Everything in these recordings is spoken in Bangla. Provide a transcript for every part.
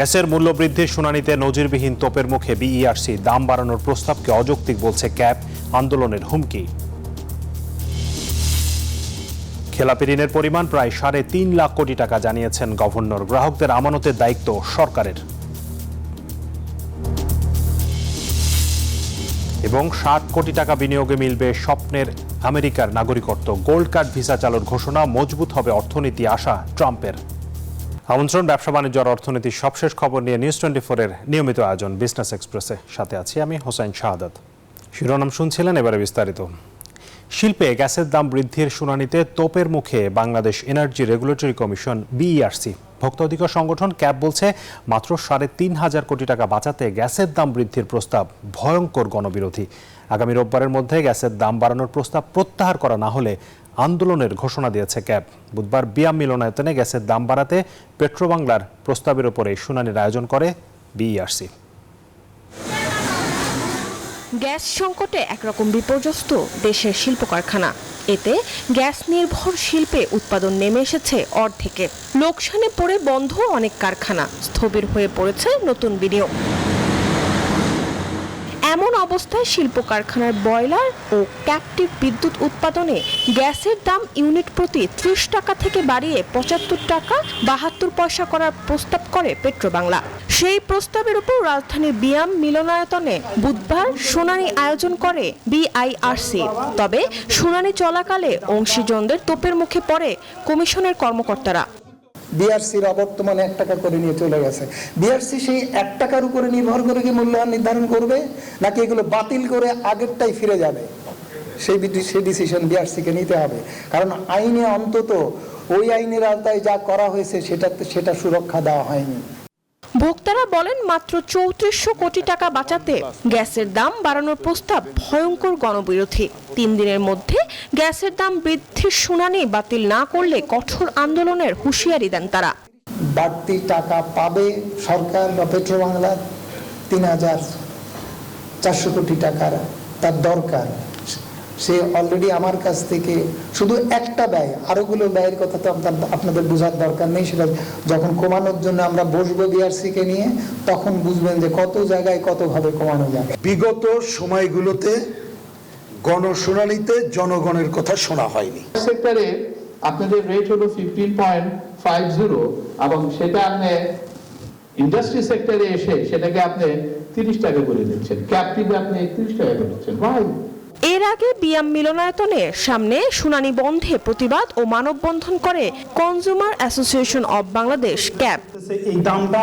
গ্যাসের মূল্য বৃদ্ধির শুনানিতে নজিরবিহীন তোপের মুখে বিইআরসি দাম বাড়ানোর প্রস্তাবকে অযৌক্তিক বলছে ক্যাব, আন্দোলনের হুমকি। খেলাপি ঋণের পরিমাণ প্রায় ৩.৫ লাখ কোটি টাকা জানিয়েছেন গভর্নর। গ্রাহকদের আমানতের দায়িত্ব সরকারের। এবং ৬০ কোটি টাকা বিনিয়োগে মিলবে স্বপ্নের আমেরিকার নাগরিকত্ব। গোল্ড কার্ড ভিসা চালুর ঘোষণা, মজবুত হবে অর্থনীতি, আশা ট্রাম্পের। আমন্ত্রণ ব্যবসা বাণিজ্য আর অর্থনীতির সবশেষ খবর নিয়ে নিউজ 24-এর নিয়মিত আয়োজন বিজনেস এক্সপ্রেসে। সাথে আছি আমি হোসাইন শাহাদাত। শিরোনাম শুনছিলেন, এবারে বিস্তারিত। শিল্পে গ্যাসের দাম বৃদ্ধির শুনানিতে তোপের মুখে Bangladesh energy regulatory commission BERC. ভোক্তা অধিকার সংগঠন ক্যাব বলছে মাত্র ৩৫০০ কোটি টাকা বাঁচাতে গ্যাসের দাম বৃদ্ধির প্রস্তাব ভয়ঙ্কর গণবিরোধী। আগামী রোববারের মধ্যে গ্যাসের দাম বাড়ানোর প্রস্তাব প্রত্যাহার করা না হলে আন্দোলনের ঘোষণা দিয়েছে ক্যাব। বুধবার বিয়াম মিলনায়তনে গ্যাসের দাম বাড়াতে পেট্রোবাংলার প্রস্তাবের উপরে শুনানির আয়োজন করে বিইআরসি। গ্যাস সংকটে একরকম বিপর্যস্ত দেশের শিল্প কারখানা। এতে গ্যাস নির্ভর শিল্পে উৎপাদন নেমে এসেছে অর্ধেকে। লোকসানে পড়ে বন্ধ অনেক কারখানা, স্থবির হয়ে পড়েছে নতুন বিনিয়োগ। এমন অবস্থায় শিল্প কারখানার বয়লার ও ক্যাপটিভ বিদ্যুৎ উৎপাদনে গ্যাসের দাম ইউনিট প্রতি ৩০ টাকা থেকে বাড়িয়ে ৭৫ টাকা ৭২ পয়সা করার প্রস্তাব করে পেট্রোবাংলা। সেই প্রস্তাবের উপর রাজধানীর বিয়াম মিলনায়তনে বুধবার শুনানি আয়োজন করে বিআইআরসি। তবে শুনানি চলাকালে অংশীজনদের তোপের মুখে পড়ে কমিশনের কর্মকর্তারা। বিআরসির অবর্তমানে ১ টাকা করে নিয়ে চলে গেছে। বিআরসি সেই ১ টাকার উপরে নির্ভর করে কি মূল্যায়ন নির্ধারণ করবে, নাকি এগুলো বাতিল করে আগেরটাই ফিরে যাবে? সেই ডিসিশন বিআরসিকে নিতে হবে। কারণ আইনে অন্তত ওই আইনের আওতায় যা করা হয়েছে সেটা সুরক্ষা দেওয়া হয়নি। ভোক্তারা বলেন মাত্র ৩৪০০ কোটি টাকা বাঁচাতে গ্যাসের দাম বাড়ানোর প্রস্তাব ভয়ঙ্কর গণবিরোধী। ৩ দিনের মধ্যে গ্যাসের দাম বৃদ্ধির শুনানি বাতিল না করলে কঠোর আন্দোলনের হুঁশিয়ারি দেন তারা। বাড়তি টাকা পাবে সরকার বা পেট্রোবাংলা, ৩,৪০০ কোটি টাকার তার দরকার। সে অলরেডি আমার কাছ থেকে শুধু একটা ব্যয়, আরোগুলো ব্যয়ের কথা তো আপনাদের বোঝার দরকার নেই। সেটা যখন কমানোর জন্য আমরা বসবো বিআরসিকে নিয়ে, তখন বুঝবেন যে কত জায়গায় কতভাবে কমানো যাবে। বিগত সময়গুলোতে গণশুনানিতে জনগণের কথা শোনা হয়নি। সেক্টরে আপনাদের রেট হলো 15.50 এবং সেটা আপনি ইন্ডাস্ট্রি সেক্টরে এসে সেটাকে আপনি ৩০ টাকা করে দিচ্ছেন, ক্যাপটিভে আপনি ৩০ টাকা করে দিচ্ছেন। ভাই, এর আগে বিয়াম মিলনায়তনের সামনে শুনানি বন্ধে প্রতিবাদ ও মানববন্ধন করে consumer association of Bangladesh cab. এই দামটা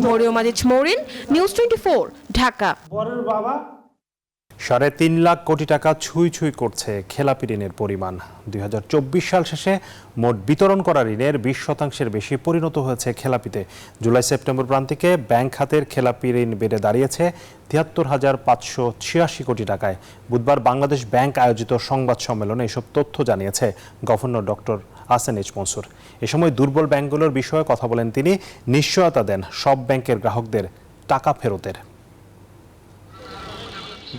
মরিয়ম আজিজ মৌরিন, নিউজ 24, ঢাকা। ৩.৫ লাখ কোটি টাকা ছুঁই ছুঁই করছে খেলাপি ঋণের পরিমাণ। ২০২৪ সাল শেষে মোট বিতরণ করা ঋণের ২০% বেশি পরিণত হয়েছে খেলাপিতে। জুলাই সেপ্টেম্বর প্রান্তিকে ব্যাংক খাতের খেলাপি ঋণ বেড়ে দাঁড়িয়েছে ৭৩,৫৮৬ কোটি টাকায়। বুধবার বাংলাদেশ ব্যাংক আয়োজিত সংবাদ সম্মেলনে এসব তথ্য জানিয়েছে governor doctor Hasan H Mansur. এ সময় দুর্বল ব্যাংকগুলোর বিষয়ে কথা বলেন তিনি। নিশ্চয়তা দেন সব ব্যাংকের গ্রাহকদের টাকা ফেরতের।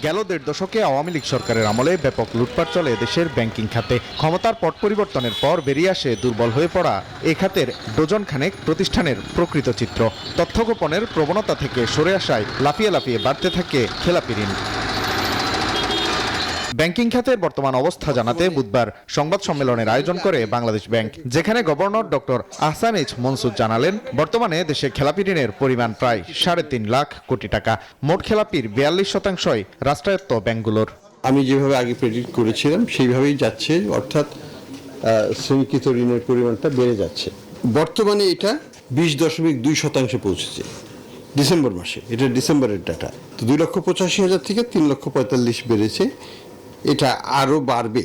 গেল ১.৫ দশকে আওয়ামী লীগ সরকারের আমলে ব্যাপক লুটপাট চলে দেশের ব্যাংকিং খাতে। ক্ষমতার পট পরিবর্তনের পর বেরিয়ে আসে দুর্বল হয়ে পড়া এ খাতের ডজনখানেক প্রতিষ্ঠানের প্রকৃত চিত্র। তথ্য গোপনের প্রবণতা থেকে সরে আসায় লাফিয়ে লাফিয়ে বাড়তে থাকে খেলাপি ঋণ। ব্যাংকিং খাতের বর্তমান অবস্থা জানাতে বুধবার সংবাদ সম্মেলনের আয়োজন করে বাংলাদেশ ব্যাংক, যেখানে governor doctor Hasan H Mansur জানালেন বর্তমানে দেশে খেলাপি ঋণের পরিমাণ প্রায় ৩.৫ লাখ কোটি টাকা। মোট খেলাপির ৪২% রাষ্ট্রায়ত্ত ব্যাংকগুলোর। আমি যেভাবে আগে প্রেডিক্ট করেছিলাম সেইভাবেই যাচ্ছে, অর্থাৎ শ্রেণীকৃত ঋণের পরিমাণটা বেড়ে যাচ্ছে। বর্তমানে এটা ২০.২% পৌঁছেছে ডিসেম্বর মাসে। এটা ডিসেম্বরের ডাটা। তো ২,৮৫,০০০ থেকে ৩,৪৫,০০০ বেড়েছে। এটা আরো বাড়বে।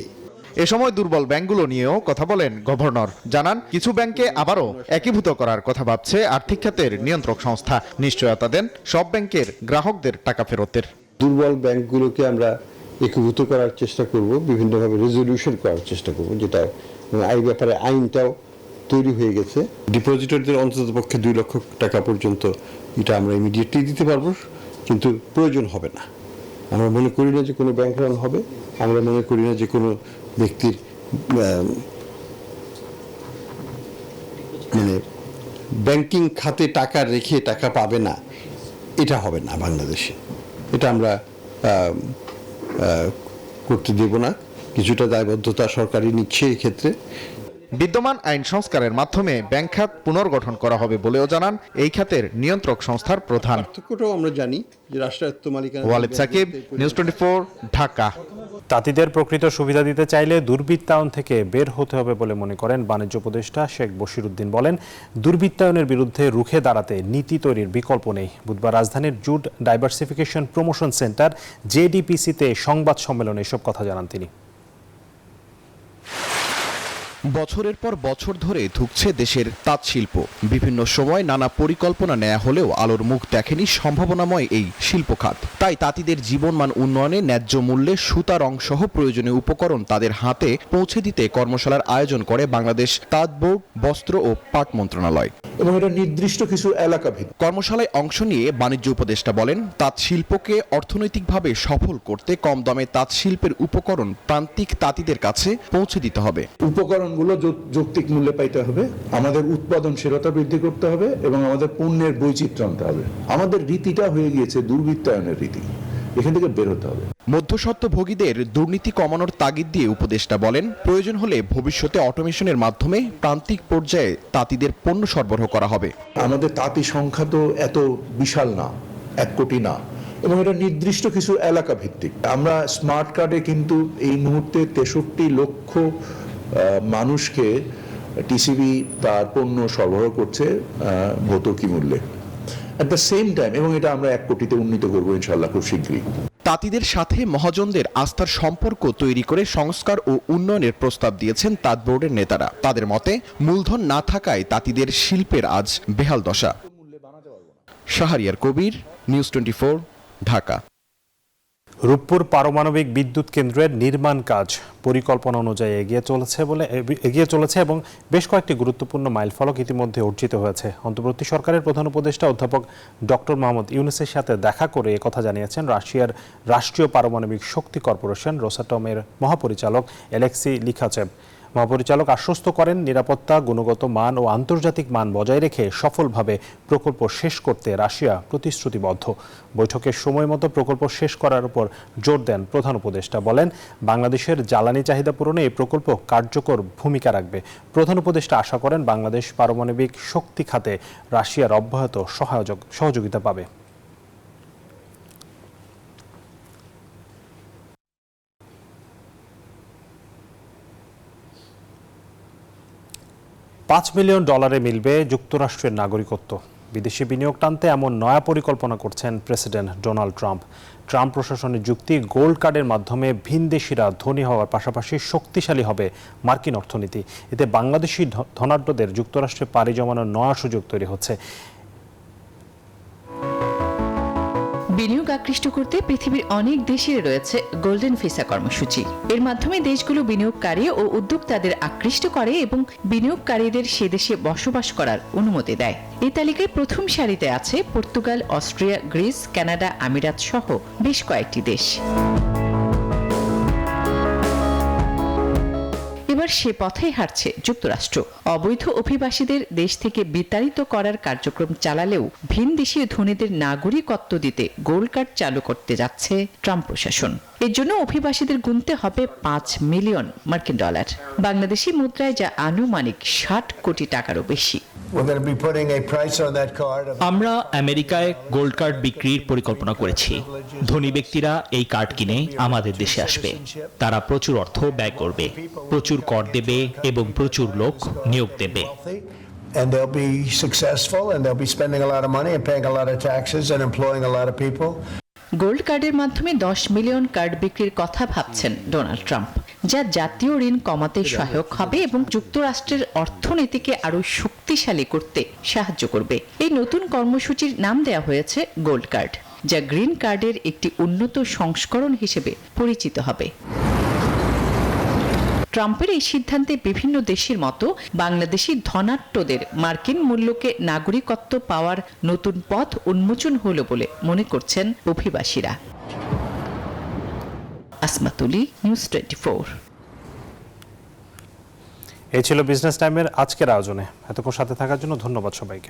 এ সময় দুর্বল ব্যাংকগুলো নিয়েও কথা বলেন গভর্নর। জানান কিছু ব্যাংকে আবারও একীভূত করার কথা ভাবছে আর্থিক খাতের নিয়ন্ত্রক সংস্থা। নিশ্চয়তা দেন সব ব্যাংকের গ্রাহকদের টাকা ফেরতের। দুর্বল ব্যাংকগুলোকে আমরা একীভূত করার চেষ্টা করব, বিভিন্নভাবে রেজলিউশন করার চেষ্টা করব, যেটা এই ব্যাপারে আইনটাও তৈরি হয়ে গেছে। ডিপোজিটরদের অন্ততপক্ষে ২ লক্ষ টাকা পর্যন্ত এটা আমরা ইমিডিয়েটলি দিতে পারবো, কিন্তু প্রয়োজন হবে না। আমরা মনে করি না যে কোনো ব্যাংক রান হবে। আমরা মনে করি না যে কোনো ব্যক্তির ব্যাংকিং খাতে টাকা রেখে টাকা পাবে না, এটা হবে না বাংলাদেশে। এটা আমরা করতে দেব না। কিছুটা দায়বদ্ধতা সরকারই নিচ্ছে এই ক্ষেত্রে। বিদ্যমান আইন সংস্কারের মাধ্যমে ব্যাংক খাত পুনর্গঠন করা হবে বলেও জানান এই খাতের নিয়ন্ত্রক সংস্থার প্রধান। পার্থক্যটাও আমরা জানি যে রাষ্ট্রায়ত্ত মালিকানা। ওয়ালিদ সাকিব, নিউজ 24, ঢাকা। তাঁতিদের প্রকৃত সুবিধা দিতে চাইলে দুর্বৃত্তায়ন থেকে বের হতে হবে বলে মনে করেন বাণিজ্য উপদেষ্টা শেখ বশিরউদ্দিন। বলেন, দুর্বৃত্তায়নের বিরুদ্ধে রুখে দাঁড়াতে নীতি তৈরির বিকল্প নেই। বুধবার রাজধানীর জুট ডাইভার্সিফিকেশন প্রমোশন সেন্টার জেডিপিসিতে সংবাদ সম্মেলনে এসব কথা জানান তিনি। বছরের পর বছর ধরে ধুঁকছে দেশের তাঁত শিল্প। বিভিন্ন সময় নানা পরিকল্পনা নেওয়া হলেও আলোর মুখ দেখেনি সম্ভাবনাময় এই শিল্প খাত। তাই তাঁতিদের জীবনমান উন্নয়নে ন্যায্য মূল্যে সুতা রং সহ প্রয়োজনীয় উপকরণ তাদের হাতে পৌঁছে দিতে কর্মশালার আয়োজন করে বাংলাদেশ তাঁত বোর্ড, বস্ত্র ও পাট মন্ত্রণালয়। এবং এটা নির্দিষ্ট কিছু এলাকা ভিত্তিক। কর্মশালায় অংশ নিয়ে বাণিজ্য উপদেষ্টা বলেন, তাঁত শিল্পকে অর্থনৈতিকভাবে সফল করতে কম দামে তাঁত শিল্পের উপকরণ প্রান্তিক তাঁতিদের কাছে পৌঁছে দিতে হবে। উপকরণগুলো যৌক্তিক মূল্যে পাইতে হবে, আমাদের উৎপাদনশীলতা বৃদ্ধি করতে হবে এবং আমাদের পণ্যের বৈচিত্র্য আনতে হবে। আমাদের রীতিটা হয়ে গিয়েছে দুর্বৃত্তায়নের রীতি, এখান থেকে বের হতে হবে। মধ্যস্বত্বভোগীদের দুর্নীতি কমানোর তাগিদ দিয়ে উপদেষ্টা বলেন, প্রয়োজন হলে ভবিষ্যতে অটোমেশনের মাধ্যমে প্রান্তিক পর্যায়ে তাঁতিদের পণ্য সরবরাহ করা হবে। আমাদের তাঁতি সংখ্যা তো এত বিশাল না, 1 কোটি না, এবং এটা নির্দিষ্ট কিছু এলাকা ভিত্তিক। আমরা স্মার্ট কার্ডে কিন্তু এই মুহূর্তে 63 লক্ষ মানুষকে টিসিবি তার পণ্য সরবরাহ করছে ভর্তুকি মূল্যে অ্যাট দ্য সেম টাইম, এবং এটা আমরা 1 কোটিতে উন্নীত করবো ইনশাআল্লাহ খুব শীঘ্রই। তাঁতিদের সাথে মহাজনদের আস্থার সম্পর্ক তৈরি করে সংস্কার ও উন্নয়নের প্রস্তাব দিয়েছেন তাঁত বোর্ডের নেতারা। তাদের মতে, মূলধন না থাকায় তাঁতিদের শিল্পের আজ বেহাল দশা। শাহরিয়ার কবির, নিউজ 24, ঢাকা। রূপপুর পারমাণবিক বিদ্যুৎ কেন্দ্রের নির্মাণ কাজ পরিকল্পনা অনুযায়ী এগিয়ে চলেছে এবং বেশ কয়েকটি গুরুত্বপূর্ণ মাইলফলক ইতিমধ্যে অর্জিত হয়েছে। অন্তর্বর্তী সরকারের প্রধান উপদেষ্টা অধ্যাপক ডক্টর মোহাম্মদ ইউনুসের সাথে দেখা করে একথা জানিয়েছেন রাশিয়ার রাষ্ট্রীয় পারমাণবিক শক্তি কর্পোরেশন রোসাটমের মহাপরিচালক অ্যালেক্সি লিখাচেভ। মহাপরিচালক আশ্বস্ত করেন, নিরাপত্তা, গুণগত মান ও আন্তর্জাতিক মান বজায় রেখে সফলভাবে প্রকল্প শেষ করতে রাশিয়া প্রতিশ্রুতিবদ্ধ। বৈঠকের সময় মতো প্রকল্প শেষ করার উপর জোর দেন প্রধান উপদেষ্টা। বলেন, বাংলাদেশের জ্বালানি চাহিদা পূরণে এই প্রকল্প কার্যকর ভূমিকা রাখবে। প্রধান উপদেষ্টা আশা করেন, বাংলাদেশ পারমাণবিক শক্তি খাতে রাশিয়ার অব্যাহত সহযোগিতা পাবে। $5 মিলিয়ন মিলবে যুক্তরাষ্ট্রের নাগরিকত্ব। বিদেশি বিনিয়োগ টানতে এমন নয়া পরিকল্পনা করছেন প্রেসিডেন্ট ডোনাল্ড ট্রাম্প। ট্রাম্প প্রশাসনের যুক্তি, গোল্ড কার্ডের মাধ্যমে ভিনদেশিরা ধনী হওয়ার পাশাপাশি শক্তিশালী হবে মার্কিন অর্থনীতি। এতে বাংলাদেশি ধনাঢ্যদের যুক্তরাষ্ট্রে পাড়ি জমানোর নয়া সুযোগ তৈরি হচ্ছে। বিনিয়োগ আকৃষ্ট করতে পৃথিবীর অনেক দেশের রয়েছে গোল্ডেন ভিসা কর্মসূচি। এর মাধ্যমে দেশগুলো বিনিয়োগকারী ও উদ্যোক্তাদের আকৃষ্ট করে এবং বিনিয়োগকারীদের সে দেশে বসবাস করার অনুমতি দেয়। এই তালিকায় প্রথম সারিতে আছে পর্তুগাল, অস্ট্রিয়া, গ্রিস, কানাডা, আমিরাত সহ বেশ কয়েকটি দেশ। এবার সে পথেই হাঁটছে যুক্তরাষ্ট্র। অবৈধ অভিবাসীদের দেশ থেকে বিতাড়িত করার কার্যক্রম চালালেও ভিনদেশীয় ধনীদের নাগরিকত্ব দিতে গোল্ড কার্ড চালু করতে যাচ্ছে ট্রাম্প প্রশাসন। এর জন্য অভিবাসীদের গুনতে হবে $5 মিলিয়ন। বাংলাদেশি মুদ্রায় যা আনুমানিক 60 কোটি টাকারও বেশি। আমরা আমেরিকায় গোল্ড কার্ড বিক্রির পরিকল্পনা করেছি। ধনী ব্যক্তিরা এই কার্ড কিনে আমাদের দেশে আসবে। তারা প্রচুর অর্থ ব্যয় করবে, প্রচুর কর দেবে এবং প্রচুর লোক নিয়োগ দেবে। And they'll be successful and they'll be spending a lot of money and paying a lot of taxes and employing a lot of people. Gold কার্ডের মাধ্যমে 10 মিলিয়ন কার্ড বিক্রির কথা ভাবছেন ডোনাল্ড ট্রাম্প, যা জাতীয় ঋণ কমাতে সহায়ক হবে এবং যুক্তরাষ্ট্রের অর্থনীতিকে আরো শক্তিশালী করতে সাহায্য করবে। এই নতুন কর্মসূচির নাম দেওয়া হয়েছে গোল্ড কার্ড, যা গ্রিন কার্ডের একটি উন্নত সংস্করণ হিসেবে পরিচিত হবে। ট্রাম্পের এই সিদ্ধান্তে বিভিন্ন দেশের মতো বাংলাদেশি ধনাঢ্যদের মার্কিন মূল্যকে নাগরিকত্ব পাওয়ার নতুন পথ উন্মোচন হলো বলে মনে করছেন অভিবাসীরা। আসমাতুলি, নিউজ 24। এই ছিল বিজনেস টাইমের আজকের আয়োজনে। এতক্ষণ সাথে থাকার জন্য ধন্যবাদ সবাইকে।